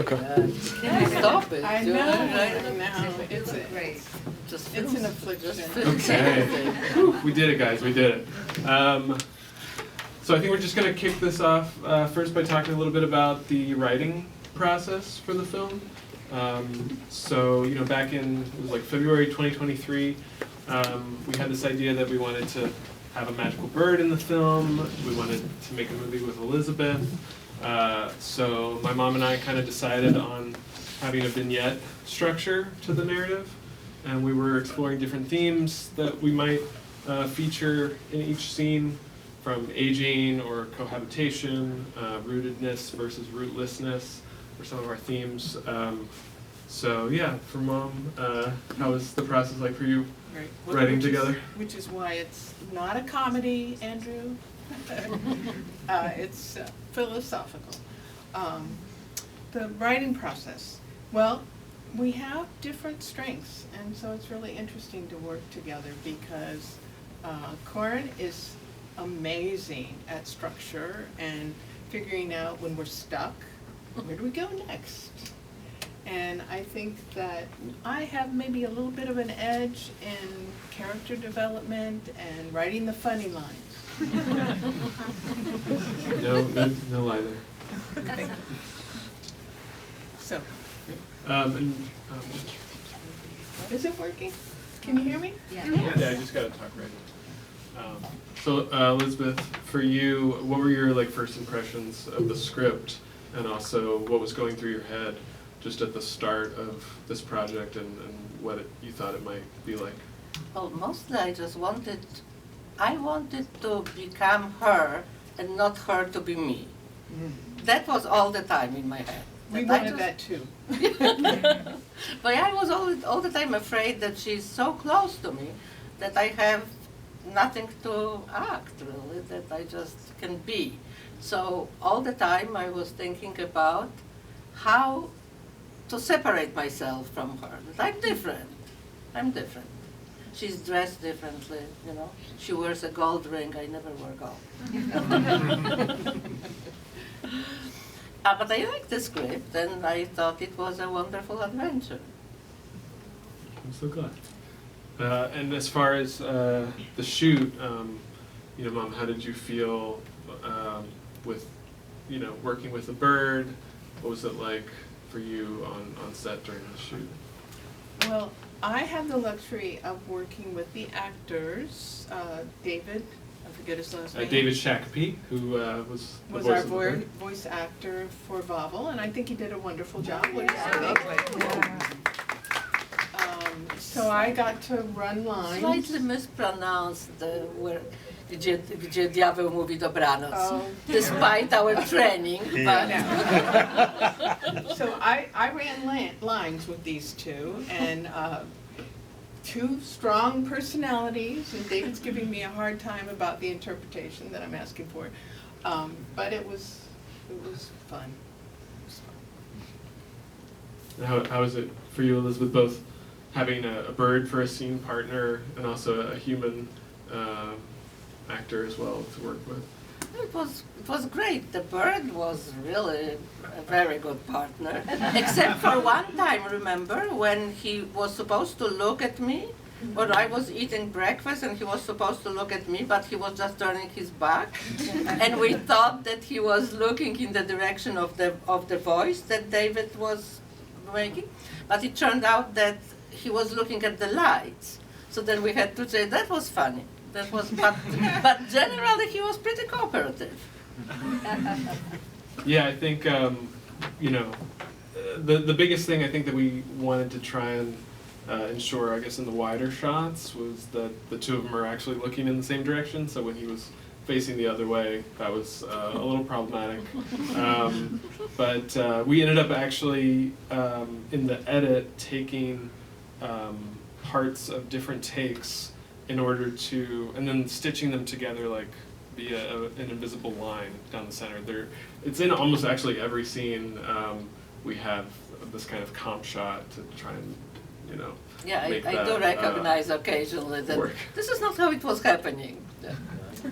Okay. Can't stop it. I do know, it, I know. It's Great. Just It's an films- affliction. just films Okay. everything. Whew, we did it, guys. We did it. So I think we're just going to kick this off first by talking a little bit about the writing process for the film. So, you know, back in, it was like February 2023, we had this idea that we wanted to have a magical bird in the film. We wanted to make a movie with Elizabeth. So my mom and I kind of decided on having a vignette structure to the narrative. And we were exploring different themes that we might feature in each scene, from aging or cohabitation, rootedness versus rootlessness for some of our themes. So yeah, for Mom, how was the process like for you Right. writing together? Which is why it's not a comedy, Andrew. It's philosophical. The writing process. Well, we have different strengths, and so it's really interesting to work together because Coren is amazing at structure and figuring out when we're stuck, where do we go next? And I think that I have maybe a little bit of an edge in character development and writing the funny lines. No lie there. So, And, is it working? Can you hear me? Yeah. yeah, I just gotta talk right now. So Elizabeth, for you, what were your first impressions of the script, and also what was going through your head just at the start of this project, and what you thought it might be like? Well, mostly I wanted to become her and not her to be me. That was all the time in my head. We That I wanted that just- too. But I was all the time afraid that she's so close to me that I have nothing to act, really, that I just can be. So all the time I was thinking about how to separate myself from her. That I'm different. She's dressed differently, you know. She wears a gold ring, I never wear gold. But I liked the script, and I thought it was a wonderful adventure. I'm so glad. And as far as the shoot, you know, Mom, how did you feel with, you know, working with a bird? What was it like for you on set during the shoot? Well, I had the luxury of working with the actors, David, I forget his last name. David Shakopee, who was the Was voice our of the bird. voice actor for Wawel, and I think he did a wonderful job. What do you think? So I got to run lines. Slightly mispronounced the word, gdzie diabeł mówi dobranoc, despite our training. But So I ran lines with these two, and two strong personalities, and David's giving me a hard time about the interpretation that I'm asking for. But it was fun. How is it for you, Elizabeth, both having a bird for a scene partner and also a human actor as well to work with? it was great. The bird was really a very good partner, except for one time, remember, when he was supposed to look at me, when I was eating breakfast and he was supposed to look at me, but he was just turning his back, and we thought that he was looking in the direction of the voice that David was making, but it turned out that he was looking at the lights. So then we had to say that was funny. That was, but generally he was pretty cooperative. Yeah, I think you know, the biggest thing I think that we wanted to try and ensure, I guess, in the wider shots was that the two of them are actually looking in the same direction. So when he was facing the other way, that was a little problematic. But we ended up actually in the edit taking parts of different takes in order to, and then stitching them together like via an invisible line down the center. It's in almost actually every scene. We have this kind of comp shot to try and, you know, Yeah, make I that, do recognize occasionally that work. this is not how it was happening.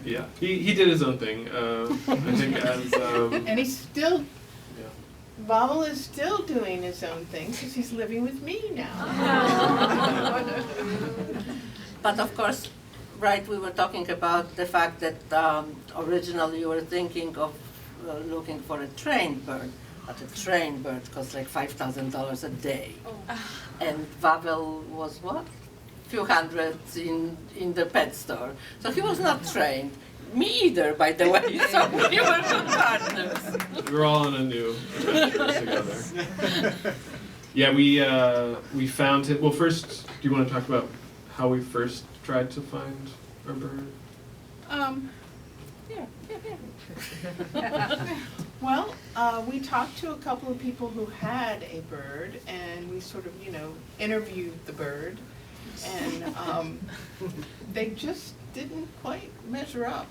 Yeah, he did his own thing. I think as And he still yeah. Wawel is still doing his own thing because he's living with me now. But of course, right, we were talking about the fact that originally you were thinking of looking for a trained bird, but a trained bird costs like $5,000 a day. And Wawel was what? Few hundreds in the pet store. So he was not trained. Me either, by the way, so we were good partners. We were all in a new adventure together. Yeah, we found him. Well, first, do you want to talk about how we first tried to find our bird? Well, we talked to a couple of people who had a bird, and we sort of, interviewed the bird, and they just didn't quite measure up.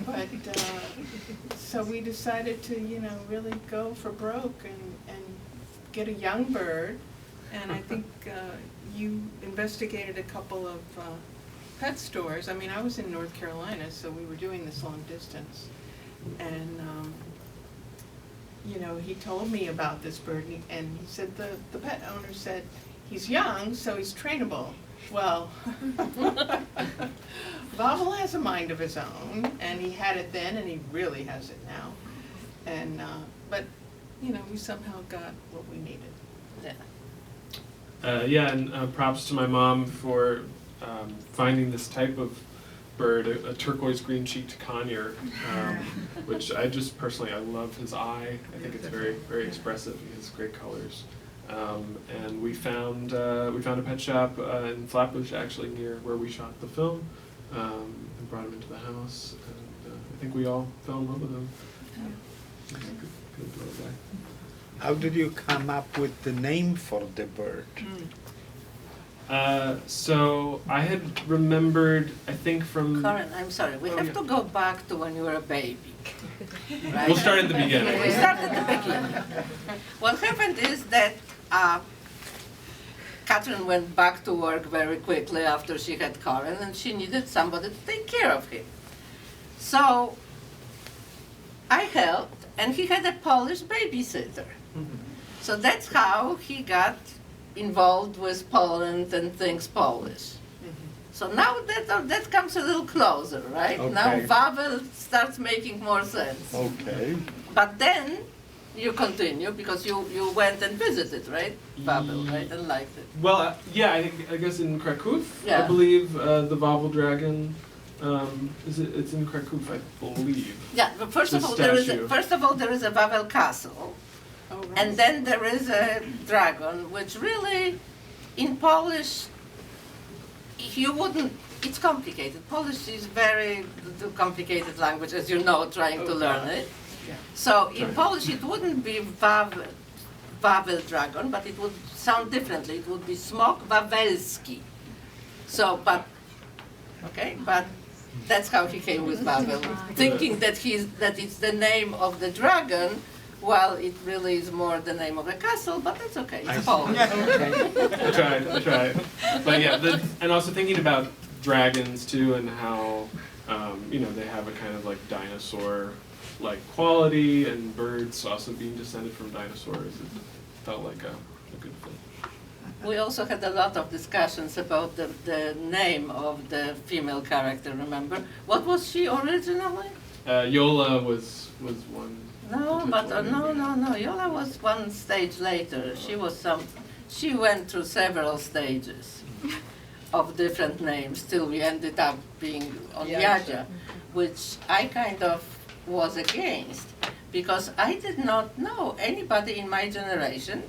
But so we decided to, really go for broke and get a young bird. And I think you investigated a couple of pet stores. I mean, I was in North Carolina, so we were doing this long distance. And, he told me about this bird, and he said the pet owner said, he's young, so he's trainable. Well, Wawel has a mind of his own, and he had it then, and he really has it now. And, but, we somehow got what we needed. Yeah, and props to my mom for finding this type of bird, a turquoise green-cheeked conure, which I just personally, I love his eye. I think it's very, very expressive. He has great colors. And we found a pet shop in Flatbush, actually near where we shot the film, and brought him into the house. And I think we all fell in love with him. He's a good little guy. How did you come up with the name for the bird? So I had remembered, I think from... Coren, I'm sorry, we have to go back to when you were a baby. Right? We'll start at the beginning. We start at the beginning. What happened is that Kathryn went back to work very quickly after she had Coren, and she needed somebody to take care of him. So I helped, and he had a Polish babysitter. So that's how he got involved with Poland and things Polish. So now that comes a little closer, right? Okay. Now Wawel starts making more sense. Okay. But then you continue because you went and visited, right? Wawel, right? And liked it. Well, yeah, I guess in Kraków, Yeah. I believe the Wawel dragon. It's in Kraków, I believe. Yeah, but first The of all, there is a Wawel castle, Oh, right. and then there is a dragon, which really, in Polish, you wouldn't. It's complicated. Polish is very complicated language, as you know, trying to learn it. Yeah. So in Polish, it wouldn't be Wawel dragon, but it would sound differently. It would be smok wawelski. So, but that's how he came with Wawel, thinking that it's the name of the dragon. Well, it really is more the name of a castle, but that's okay. It's Polish. I tried. But yeah, and also thinking about dragons too, and how they have a kind of like dinosaur-like quality, and birds also being descended from dinosaurs. It felt like a good fit. We also had a lot of discussions about the name of the female character, remember? What was she originally? Yola was one. No, but no. Yola was one stage later. She went through several stages of different names till we ended up being on Jadzia, which I kind of was against because I did not know anybody in my generation.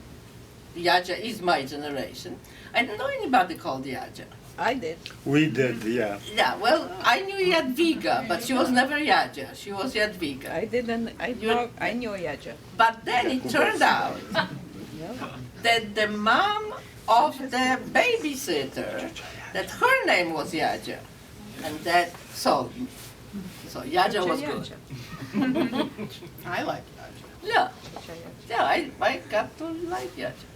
Jadzia is my generation. I didn't know anybody called Jadzia. I did. We did, yeah. Yeah, well, I knew Jadwiga, but she was never Jadzia. She was Jadwiga. I didn't. I knew Jadzia. But then it turned out that the mom of the babysitter, that her name was Jadzia, and that sold me. So Jadzia was good. I like that. Yeah, I got to like Jadzia.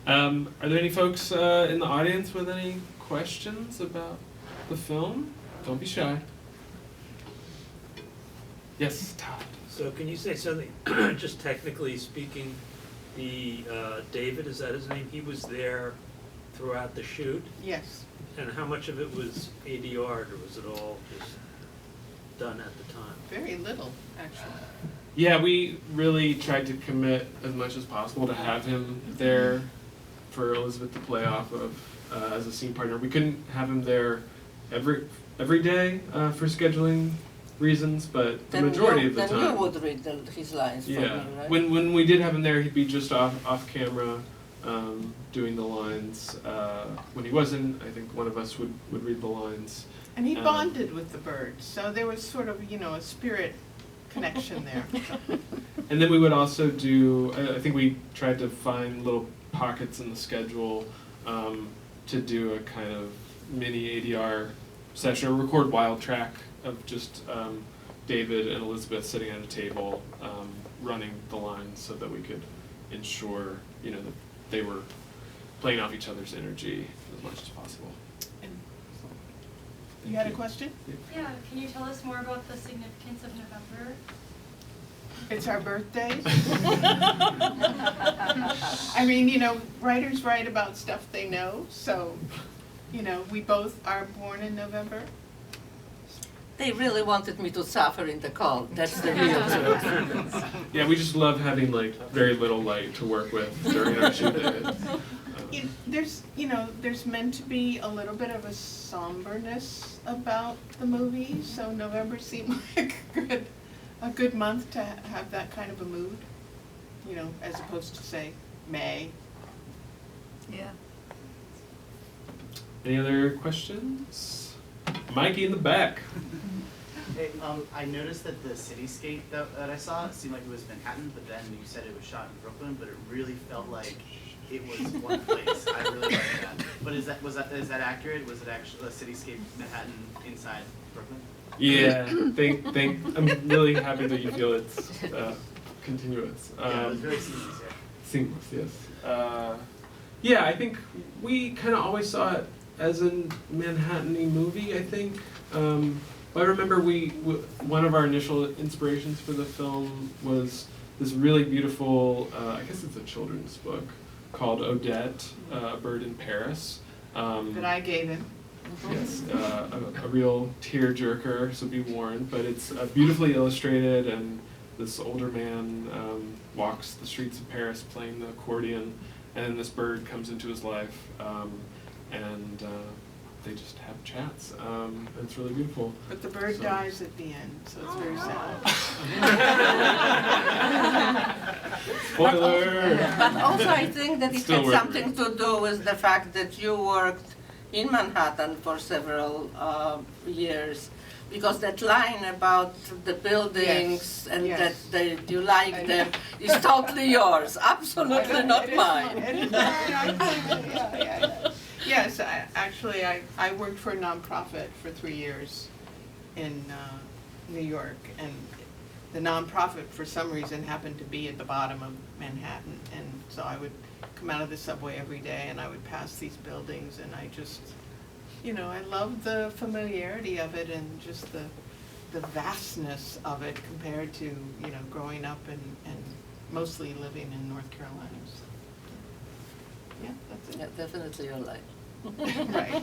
Are there any folks in the audience with any questions about the film? Don't be shy. Yes, Todd. So can you say something, just technically speaking, the, David, is that his name? He was there throughout the shoot? Yes. And how much of it was ADR'd, or was it all just done at the time? Very little, actually. Yeah, we really tried to commit as much as possible to have him there for Elizabeth to play off of as a scene partner. We couldn't have him there every day for scheduling reasons, but the majority of the time. Then you would read his lines for me, right? When we did have him there, he'd be just off camera doing the lines. When he wasn't, I think one of us would read the lines. And he bonded with the birds, so there was sort of, a spirit connection there. And then we would also do, I think we tried to find little pockets in the schedule to do a kind of mini ADR session, a record wild track of just David and Elizabeth sitting at a table running the lines so that we could ensure, that they were playing off each other's energy as much as possible. You had a question? Yeah, can you tell us more about the significance of November? It's our birthdays. I mean, writers write about stuff they know, so, we both are born in November. They really wanted me to suffer in the cold. That's the real truth. Yeah, we just love having very little light to work with during our shoot days. There's meant to be a little bit of a somberness about the movie, so November seemed like a good month to have that kind of a mood, as opposed to, say, May. Yeah. Any other questions? Mikey in the back. Hey, I noticed that the cityscape that I saw, it seemed like it was Manhattan, but then you said it was shot in Brooklyn, but it really felt like it was one place. I really liked that. But is that accurate? Was it actually a cityscape Manhattan inside Brooklyn? Yeah, I'm really happy that you feel it's continuous. Yeah, it was very seamless, yeah. Seamless, yes. Yeah, I think we kind of always saw it as a Manhattan-y movie, I think. But I remember one of our initial inspirations for the film was this really beautiful, I guess it's a children's book, called Odette, A Bird in Paris. That I gave him. Yes, a real tearjerker, so be warned. But it's beautifully illustrated, and this older man walks the streets of Paris playing the accordion, and then this bird comes into his life, and they just have chats. And it's really beautiful. But the bird dies at the end, so it's very sad. Spoiler! But also I think that it Still had worth something to do with the fact that you worked in Manhattan for several years. Because that line about the buildings and yes. that you like them is totally yours, absolutely not mine. It is mine. Yeah. Yes, I worked for a nonprofit for 3 years in New York, and the nonprofit for some reason happened to be at the bottom of Manhattan, and so I would come out of the subway every day and I would pass these buildings, and I just, I loved the familiarity of it and just the vastness of it compared to, growing up and mostly living in North Carolina. So, yeah, that's it. Yeah, definitely your life. Right.